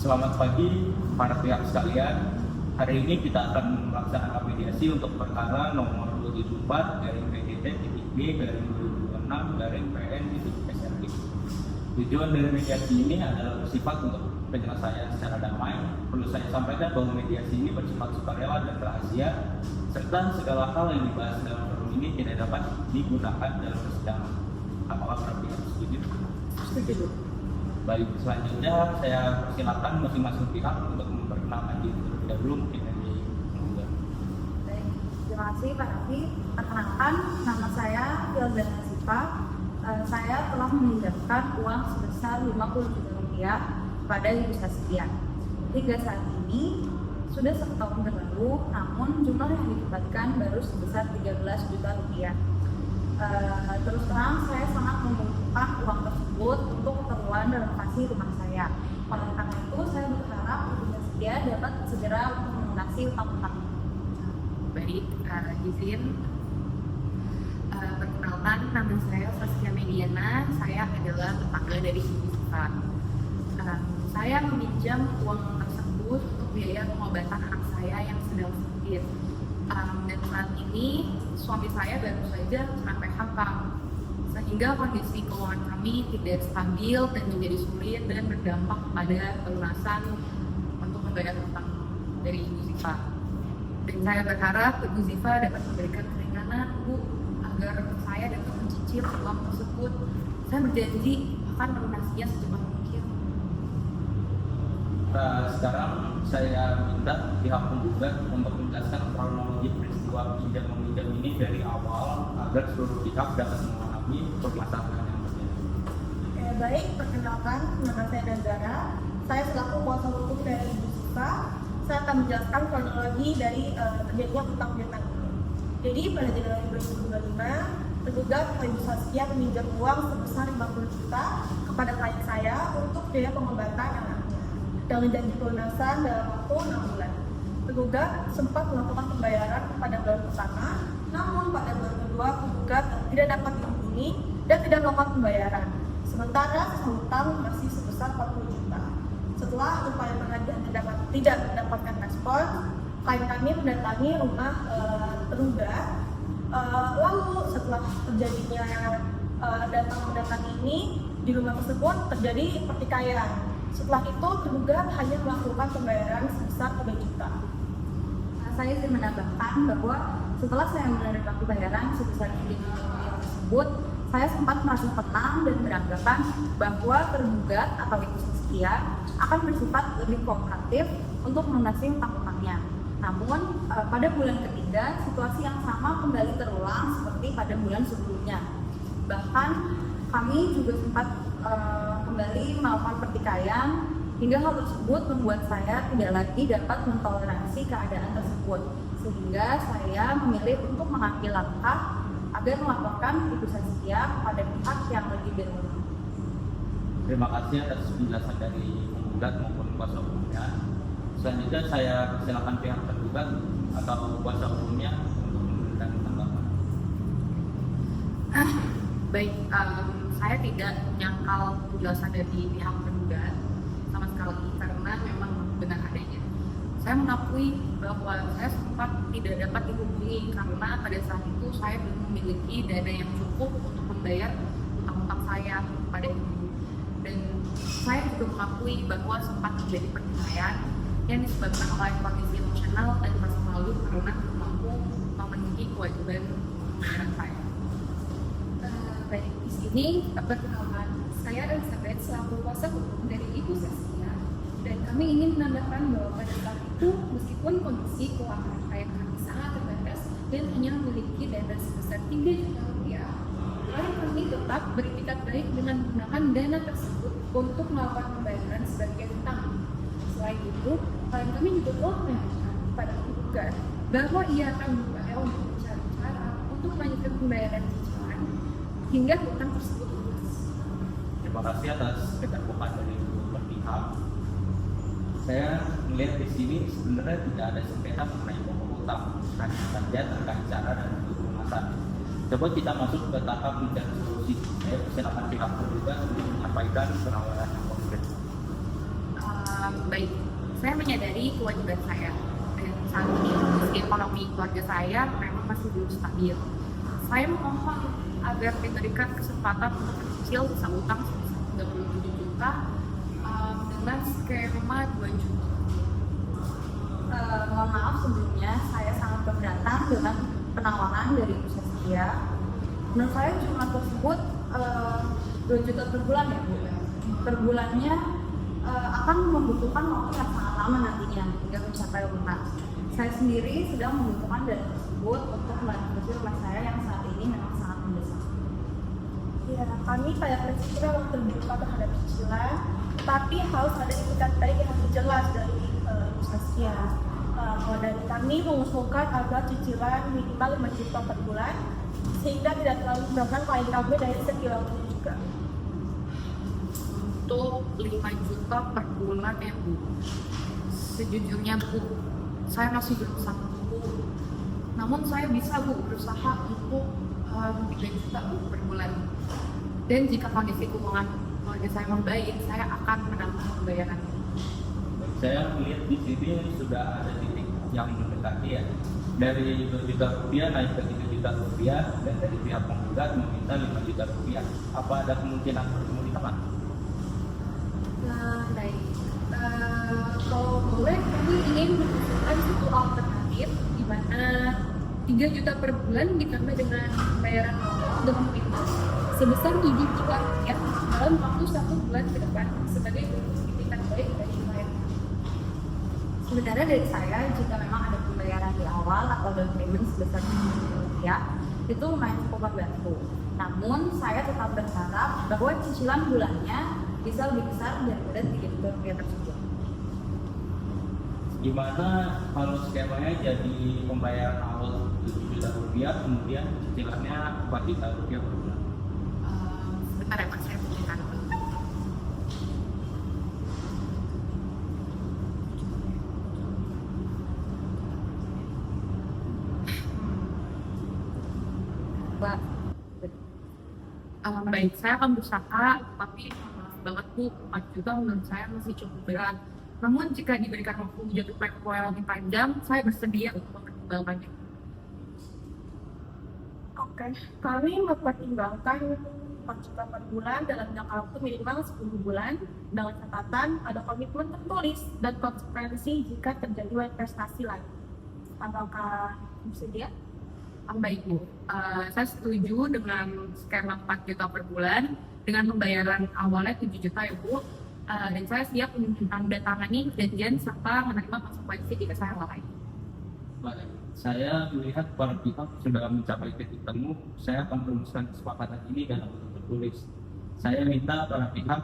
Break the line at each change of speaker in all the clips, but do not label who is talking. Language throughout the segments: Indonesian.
Selamat pagi para pihak sekalian. Hari ini kita akan melaksanakan mediasi untuk perkara nomor 274 garing PDT-B garing 2026 garing PN SRG. Tujuan dari mediasi ini adalah bersifat untuk penyelesaian secara damai. Perlu saya sampaikan bahwa mediasi ini bersifat sukarela dan rahasia, serta segala hal yang dibahas dalam forum ini tidak dapat digunakan dalam persidangan. Apakah para pihak setuju?
Setuju.
Baik, selanjutnya saya persilakan masing-masing pihak untuk memperkenalkan diri terlebih dahulu, mungkin dari penggugat.
Baik, terima kasih Pak Raffi. Perkenalkan, nama saya Filda Nasifa. Saya telah meminjamkan uang sebesar 50 juta rupiah kepada Ibu Saskia. Hingga saat ini sudah 1 tahun berlalu, namun jumlah yang dikembalikan baru sebesar 13 juta rupiah. Terus terang saya sangat membutuhkan uang tersebut untuk keperluan renovasi rumah saya. Oleh karena itu saya berharap Ibu Saskia dapat segera melunasi utang-utang.
Baik, izin perkenalkan, nama saya Saskia Mediana. Saya adalah tetangga dari Ibu Siva. Saya meminjam uang tersebut untuk biaya pengobatan anak saya yang sedang sakit. Dan saat ini suami saya baru saja kena PHK, sehingga kondisi keuangan kami tidak stabil dan menjadi sulit dan berdampak pada pelunasan untuk membayar utang dari Ibu Ziva. Dan saya berharap Ibu Ziva dapat memberikan keringanan, Bu, agar saya dapat mencicil uang tersebut. Saya berjanji akan melunasinya secepat mungkin.
Sekarang saya minta pihak penggugat untuk menjelaskan kronologi peristiwa pinjam meminjam ini dari awal agar seluruh pihak dapat memahami permasalahan yang terjadi.
Baik, perkenalkan, nama saya Nazara. Saya selaku kuasa hukum dari Ibu Siva. Saya akan menjelaskan kronologi dari terjadinya utang piutang ini. Jadi pada Januari 2025, tergugat Ibu Saskia meminjam uang sebesar 50 juta kepada klien saya untuk biaya pengobatan anaknya dengan janji pelunasan dalam waktu 6 bulan. Tergugat sempat melakukan pembayaran pada bulan pertama, namun pada bulan kedua tergugat tidak dapat dihubungi dan tidak melakukan pembayaran. Sementara hutang masih sebesar 40 juta. Setelah upaya pengaduan tidak mendapatkan respon, klien kami mendatangi rumah tergugat. Lalu setelah terjadinya datang ini, di rumah tersebut terjadi pertikaian. Setelah itu tergugat hanya melakukan pembayaran sebesar 3 juta.
Saya ingin menambahkan bahwa setelah saya menerima pembayaran sebesar 3 juta rupiah tersebut, saya sempat merasa tenang dan beranggapan bahwa tergugat atau Ibu Saskia akan bersifat lebih kooperatif untuk melunasi utang-utangnya. Namun pada bulan ketiga situasi yang sama kembali terulang seperti pada bulan sebelumnya. Bahkan kami juga sempat kembali melakukan pertikaian hingga hal tersebut membuat saya tidak lagi dapat mentoleransi keadaan tersebut, sehingga saya memilih untuk mengambil langkah agar melaporkan Ibu Saskia kepada pihak yang lebih berwenang.
Terima kasih atas penjelasan dari penggugat maupun kuasa hukumnya. Selanjutnya saya persilakan pihak tergugat atau kuasa hukumnya untuk memberikan tanggapan.
Baik, saya tidak menyangkal penjelasan dari pihak tergugat sama sekali karena memang benar adanya. Saya mengakui bahwa saya sempat tidak dapat dihubungi karena pada saat itu saya belum memiliki dana yang cukup untuk membayar utang-utang saya pada ibu. Dan saya juga mengakui bahwa sempat terjadi pertikaian yang disebabkan oleh kondisi emosional dan masa lalu karena belum mampu memenuhi kewajiban pembayaran saya.
Baik, di sini perkenalkan, saya Elizabeth selaku kuasa hukum dari Ibu Saskia, dan kami ingin menambahkan bahwa pada saat itu meskipun kondisi keuangan klien kami sangat terbatas dan hanya memiliki dana sebesar 3 juta rupiah, klien kami tetap beritikat baik dengan menggunakan dana tersebut untuk melakukan pembayaran sebagian utang. Selain itu, klien kami juga telah menyatakan kepada tergugat bahwa ia akan berupaya untuk mencari cara untuk melanjutkan pembayaran cicilan hingga hutang tersebut lunas.
Terima kasih atas keterbukaan dari kedua pihak. Saya melihat di sini sebenarnya tidak ada sengketa mengenai pokok utang, hanya saja terkait cara dan pelunasan. Coba kita masuk ke tahap mencari solusi. Saya persilakan pihak tergugat untuk menyampaikan penawaran yang konkret.
Baik, saya menyadari kewajiban saya dan saat ini kondisi ekonomi keluarga saya memang masih belum stabil. Saya memohon agar diberikan kesempatan untuk mencicil sisa utang sebesar 37 juta dengan skema 2 juta.
Mohon maaf sebelumnya, saya sangat keberatan dengan penawaran dari Bu Saskia. Menurut saya jumlah tersebut 2 juta per bulan ya Bu. Per bulannya akan membutuhkan waktu yang sangat lama nantinya hingga mencapai lunas. Saya sendiri sedang membutuhkan dana tersebut untuk melanjutkan rumah saya yang saat ini memang sangat mendesak.
Ya, kami pada prinsipnya memang terbuka terhadap cicilan, tapi harus ada etikat baik yang lebih jelas dari Ibu Saskia. Kalau dari kami mengusulkan agar cicilan minimal 5 juta per bulan, sehingga tidak terlalu berat klien kami dari segi waktu juga.
Untuk 5 juta per bulan ya Bu. Sejujurnya Bu, saya masih belum sanggup Bu. Namun saya bisa Bu berusaha untuk 3 juta Bu per bulan. Dan jika kondisi keuangan keluarga saya membaik, saya akan menambah pembayaran.
Saya melihat di sini sudah ada titik yang mendekati ya. Dari 2 juta rupiah naik ke 3 juta rupiah dan dari pihak penggugat meminta 5 juta rupiah. Apa ada kemungkinan bertemu di tengah?
Baik, kalau boleh kami ingin mengusulkan satu alternatif di mana 3 juta per bulan ditambah dengan bayaran awal dengan pintu sebesar 7 juta rupiah dalam waktu 1 bulan ke depan sebagai bentuk itikat baik dari klien.
Sebenarnya dari saya, jika memang ada pembayaran di awal atau down payment sebesar 7 juta rupiah, itu lumayan cukup membantu. Namun, saya tetap berharap bahwa cicilan bulannya bisa lebih besar daripada 3 juta rupiah tersebut.
Gimana kalau skemanya jadi pembayaran awal 7 juta rupiah, kemudian cicilannya 4 juta rupiah per bulan?
Sebentar ya Pak, saya pikirkan.
Mbak,
Baik, saya akan berusaha, tapi maaf banget Bu, 4 juta menurut saya masih cukup berat. Namun jika diberikan waktu jatuh tempo yang lebih panjang, saya bersedia untuk mempertimbangkannya.
Oke, kami mempertimbangkan 4 juta per bulan dalam jangka waktu minimal 10 bulan dengan catatan ada komitmen tertulis dan konsekuensi jika terjadi investasi lain. Apakah bersedia?
Baik Bu, saya setuju dengan skema 4 juta per bulan dengan pembayaran awalnya 7 juta ya Bu. Dan saya siap menandatangani janjian serta menerima konsekuensi jika saya lalai.
Baik, saya melihat para pihak sudah mencapai titik temu. Saya akan merumuskan kesepakatan ini dalam bentuk tertulis. Saya minta para pihak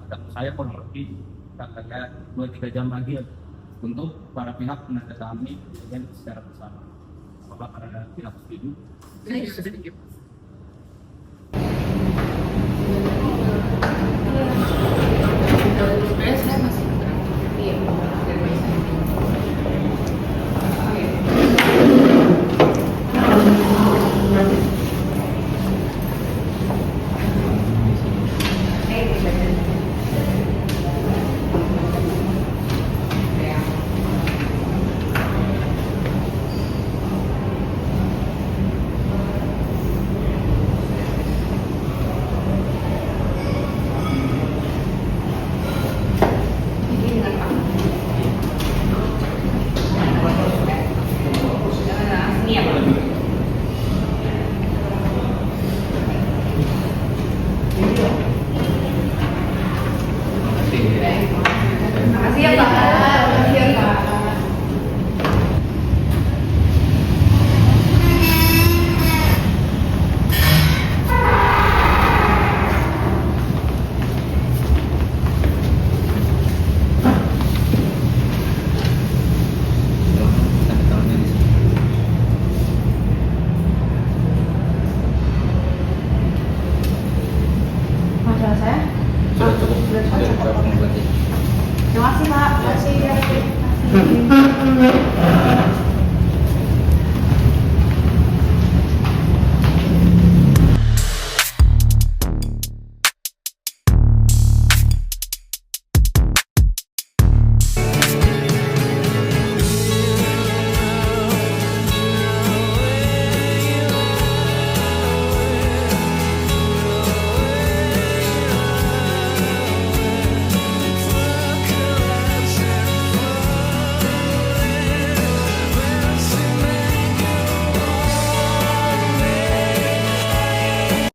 ketemu saya kurang lebih kayak 2-3 jam lagi untuk para pihak menandatangani perjanjian secara bersama. Apakah para pihak setuju?
Saya setuju.